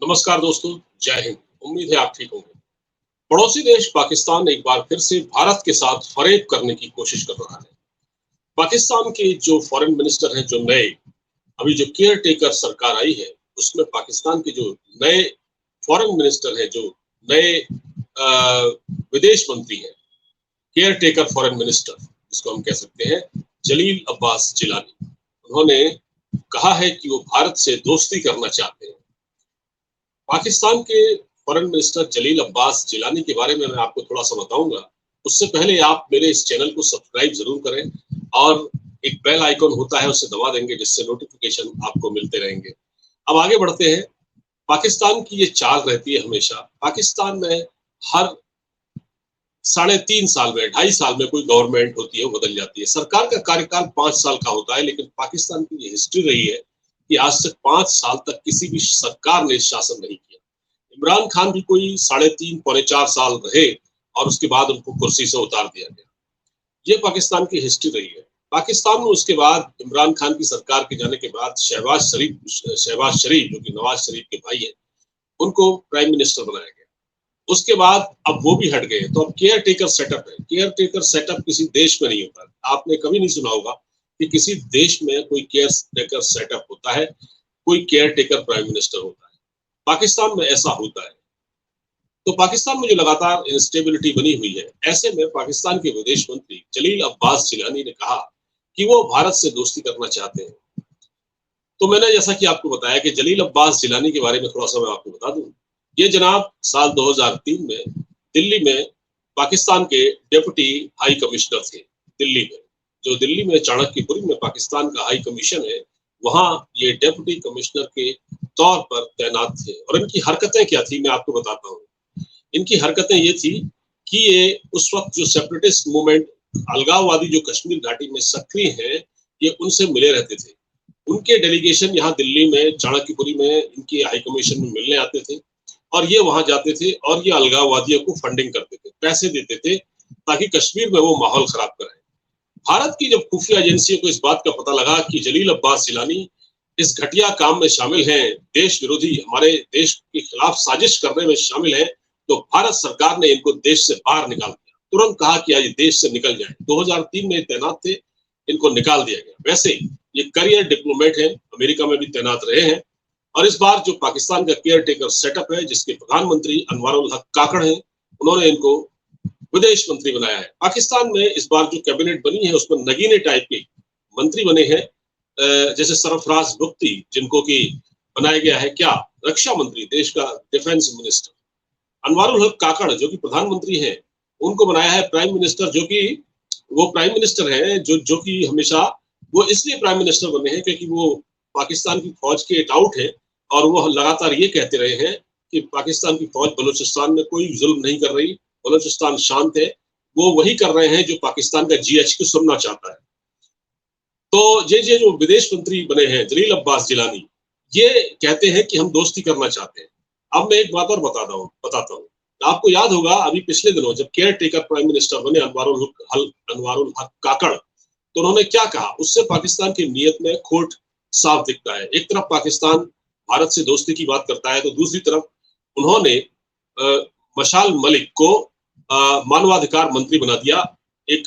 नमस्कार दोस्तों, जय हिंद। उम्मीद है आप ठीक होंगे। पड़ोसी देश पाकिस्तान एक बार फिर से भारत के साथ फरेब करने की कोशिश कर रहा है। पाकिस्तान के जो फॉरेन मिनिस्टर हैं, जो नए अभी जो केयर टेकर सरकार आई है, उसमें पाकिस्तान के जो नए फॉरेन मिनिस्टर हैं, जो नए विदेश मंत्री हैं, केयर टेकर फॉरेन मिनिस्टर जिसको हम कह सकते हैं, जलील अब्बास जिलानी। उन्होंने कहा है कि वो भारत से दोस्ती करना चाहते हैं। पाकिस्तान के फॉरेन मिनिस्टर जलील अब्बास जिलानी के बारे में मैं आपको थोड़ा-सा बताऊँगा। उससे पहले आप मेरे इस चैनल को सब्सक्राइब ज़रूर करें और एक बेल आइकन होता है, उसे दबा देंगे जिससे नोटिफ़िकेशन आपको मिलते रहेंगे। अब आगे बढ़ते हैं। पाकिस्तान की ये चाल रहती है हमेशा। पाकिस्तान में हर साढ़े 3 साल में, 2.5 साल में कोई गवर्नमेंट होती है, वो बदल जाती है। सरकार का कार्यकाल 5 साल का होता है, लेकिन पाकिस्तान की ये हिस्ट्री रही है कि आज तक 5 साल तक किसी भी सरकार ने शासन नहीं किया। इमरान खान भी कोई साढ़े 3 पौने 4 साल रहे और उसके बाद उनको कुर्सी से उतार दिया गया। ये पाकिस्तान की हिस्ट्री रही है। पाकिस्तान में उसके बाद इमरान खान की सरकार के जाने के बाद शहबाज शरीफ जो कि नवाज शरीफ के भाई हैं, उनको प्राइम मिनिस्टर बनाया गया। उसके बाद अब वो भी हट गए, तो अब केयर टेकर सेटअप है। केयर टेकर सेटअप किसी देश में नहीं होता। आपने कभी नहीं सुना होगा कि किसी देश में कोई केयर टेकर सेटअप होता है, कोई केयर टेकर प्राइम मिनिस्टर होता है। पाकिस्तान में ऐसा होता है। तो पाकिस्तान में जो लगातार इंस्टेबिलिटी बनी हुई है, ऐसे में पाकिस्तान के विदेश मंत्री जलील अब्बास जिलानी ने कहा कि वो भारत से दोस्ती करना चाहते हैं। तो मैंने जैसा कि आपको बताया कि जलील अब्बास जिलानी के बारे में थोड़ा-सा मैं आपको बता दूं। ये जनाब साल 2003 में दिल्ली में पाकिस्तान के डिप्टी हाई कमिश्नर थे। दिल्ली में, जो दिल्ली में चाणक्यपुरी में पाकिस्तान का हाई कमीशन है, वहाँ ये डिप्टी कमिश्नर के तौर पर तैनात थे। और इनकी हरकतें क्या थी, मैं आपको बताता हूँ। इनकी हरकतें ये थी कि ये उस वक्त जो सेपरेटिस्ट मूवमेंट, अलगाववादी जो कश्मीर घाटी में सक्रिय हैं, ये उनसे मिले रहते थे। उनके डेलीगेशन यहाँ दिल्ली में चाणक्यपुरी में इनके हाई कमीशन में मिलने आते थे और ये वहां जाते थे और ये अलगाववादियों को फंडिंग करते थे, पैसे देते थे ताकि कश्मीर में वो माहौल खराब करें। भारत की जब खुफिया एजेंसियों को इस बात का पता लगा कि जलील अब्बास जिलानी इस घटिया काम में शामिल हैं, देश विरोधी, हमारे देश के खिलाफ साजिश करने में शामिल हैं, तो भारत सरकार ने इनको देश से बाहर निकाल दिया। तुरंत कहा कि आज देश से निकल जाए। 2003 में तैनात थे, इनको निकाल दिया गया। वैसे ये करियर डिप्लोमेट हैं, अमेरिका में भी तैनात रहे हैं। और इस बार जो पाकिस्तान का केयर टेकर सेटअप है, जिसके प्रधानमंत्री अनवारुल हक काकड़ हैं, उन्होंने इनको विदेश मंत्री बनाया है। पाकिस्तान में इस बार जो कैबिनेट बनी है, उसमें नगीने टाइप के मंत्री बने हैं, जैसे सरफराज बुख्ती, जिनको कि बनाया गया है क्या, रक्षा मंत्री, देश का डिफेंस मिनिस्टर। अनवारुल हक काकड़ जो कि प्रधानमंत्री हैं, उनको बनाया है प्राइम मिनिस्टर, जो कि वो प्राइम मिनिस्टर हैं जो कि हमेशा वो इसलिए प्राइम मिनिस्टर बने हैं क्योंकि वो पाकिस्तान की फौज के एक आउट है और वो लगातार ये कहते रहे हैं कि पाकिस्तान की फौज बलूचिस्तान में कोई जुल्म नहीं कर रही, बलूचिस्तान शांत है। वो वही कर रहे हैं जो पाकिस्तान का जीएचक्यू सुनना चाहता है। तो ये जो विदेश मंत्री बने हैं जलील अब्बास जिलानी, ये कहते हैं कि हम दोस्ती करना चाहते हैं। अब मैं एक बात और बताता हूँ। आपको याद होगा अभी पिछले दिनों जब केयर टेकर प्राइम मिनिस्टर बने अनवारुल हक काकड़, तो उन्होंने क्या कहा, उससे पाकिस्तान की नीयत में खोट साफ दिखता है। एक तरफ पाकिस्तान भारत से दोस्ती की बात करता है, तो दूसरी तरफ उन्होंने मशाल मलिक को मानवाधिकार मंत्री बना दिया, एक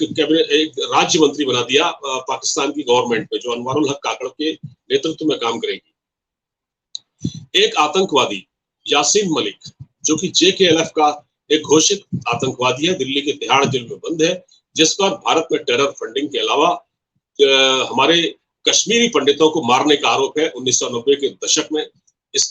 राज्य मंत्री बना दिया पाकिस्तान की गवर्नमेंट में, जो अनवारुल हक काकड़ के नेतृत्व में काम करेगी। एक आतंकवादी यासीन मलिक, जो कि JKLF का एक घोषित आतंकवादी है, दिल्ली के तिहाड़ जेल में बंद है, जिस पर भारत में टेरर फंडिंग के अलावा हमारे कश्मीरी पंडितों को मारने का आरोप है 1990 के दशक में। इस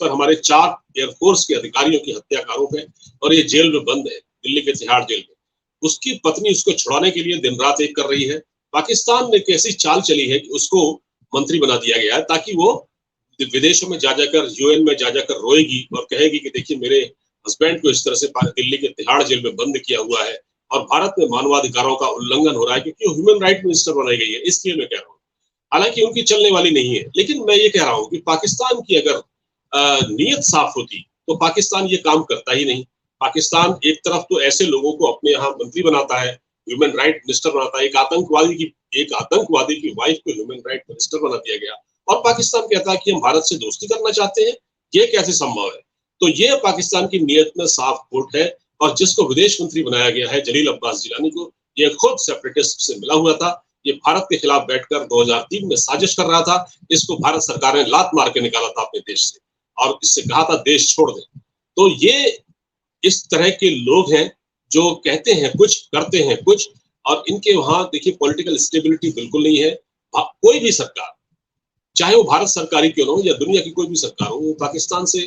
पर हमारे 4 एयरफोर्स के अधिकारियों की हत्या का आरोप है और ये जेल में बंद है, दिल्ली के तिहाड़ जेल में। उसकी पत्नी उसको छुड़ाने के लिए दिन रात एक कर रही है। पाकिस्तान में एक ऐसी चाल चली है कि उसको मंत्री बना दिया गया है ताकि वो विदेशों में जा जाकर, UN में जा जाकर रोएगी और कहेगी कि देखिए मेरे हस्बैंड को इस तरह से दिल्ली के तिहाड़ जेल में बंद किया हुआ है और भारत में मानवाधिकारों का उल्लंघन हो रहा है, क्योंकि वो ह्यूमन राइट मिनिस्टर बनाई गई है, इसलिए मैं कह रहा हूँ। हालांकि उनकी चलने वाली नहीं है, लेकिन मैं ये कह रहा हूँ कि पाकिस्तान की अगर नीयत साफ होती तो पाकिस्तान ये काम करता ही नहीं। पाकिस्तान एक तरफ तो ऐसे लोगों को अपने यहाँ मंत्री बनाता है, ह्यूमन राइट मिनिस्टर बनाता है, एक आतंकवादी की वाइफ को ह्यूमन राइट मिनिस्टर बना दिया गया, और पाकिस्तान कहता है कि हम भारत से दोस्ती करना चाहते हैं, ये कैसे संभव है? तो ये पाकिस्तान की नीयत में साफ खोट है। और जिसको विदेश मंत्री बनाया गया है जलील अब्बास जिलानी को, ये खुद सेपरेटिस्ट से मिला हुआ था। ये भारत के खिलाफ बैठकर 2003 में साजिश कर रहा था। इसको भारत सरकार ने लात मार के निकाला था अपने देश से और इससे कहा था देश छोड़ दे। तो ये इस तरह के लोग हैं जो कहते हैं कुछ, करते हैं कुछ, और इनके वहां देखिए पॉलिटिकल स्टेबिलिटी बिल्कुल नहीं है। कोई भी सरकार, चाहे वो भारत सरकार ही क्यों ना हो या दुनिया की कोई भी सरकार हो, वो पाकिस्तान से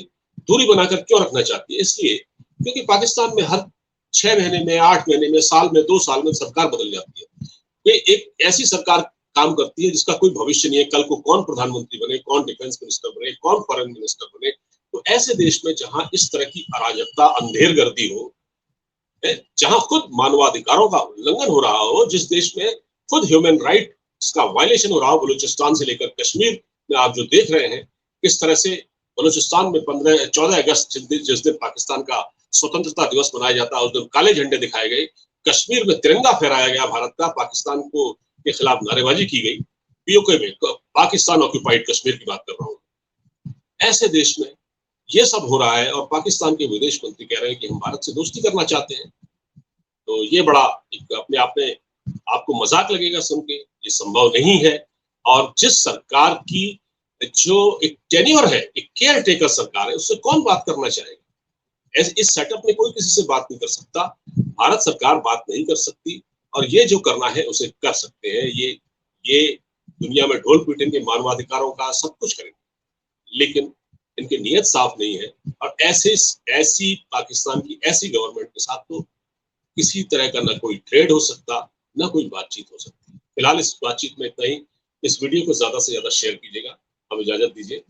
दूरी बनाकर क्यों रखना चाहती है? इसलिए क्योंकि पाकिस्तान में हर 6 महीने में, 8 महीने में, साल में, 2 साल में सरकार बदल जाती है। ये एक ऐसी सरकार काम करती है जिसका कोई भविष्य नहीं है। कल को कौन प्रधानमंत्री बने, कौन डिफेंस मिनिस्टर बने, कौन फॉरेन मिनिस्टर बने। तो ऐसे देश में जहां इस तरह की अराजकता, अंधेरगर्दी हो, जहां खुद मानवाधिकारों का उल्लंघन हो रहा हो, जिस देश में खुद ह्यूमन राइट का वायलेशन हो रहा हो, बलूचिस्तान से लेकर कश्मीर में आप जो देख रहे हैं किस तरह से बलूचिस्तान में 14 अगस्त जिस दिन पाकिस्तान का स्वतंत्रता दिवस मनाया जाता है, उस दिन काले झंडे दिखाए गए, कश्मीर में तिरंगा फहराया गया भारत का, पाकिस्तान को के खिलाफ नारेबाजी की गई, पीओके में, पाकिस्तान ऑक्यूपाइड कश्मीर की बात कर रहा हूँ। ऐसे देश में ये सब हो रहा है और पाकिस्तान के विदेश मंत्री कह रहे हैं कि हम भारत से दोस्ती करना चाहते हैं। तो ये बड़ा अपने आप में आपको मजाक लगेगा सुन के, ये संभव नहीं है। और जिस सरकार की जो एक टेन्योर है, एक केयर टेकर सरकार है, उससे कौन बात करना चाहेगा? इस सेटअप में कोई किसी से बात नहीं कर सकता, भारत सरकार बात नहीं कर सकती, और ये जो करना है उसे कर सकते हैं। ये दुनिया में ढोल पीटेंगे, मानवाधिकारों का सब कुछ करेंगे, लेकिन इनकी नीयत साफ नहीं है। और ऐसी पाकिस्तान की ऐसी गवर्नमेंट के साथ तो किसी तरह का ना कोई ट्रेड हो सकता, ना कोई बातचीत हो सकती। फिलहाल इस बातचीत में इतना ही। इस वीडियो को ज्यादा से ज्यादा शेयर कीजिएगा। अब इजाजत दीजिए।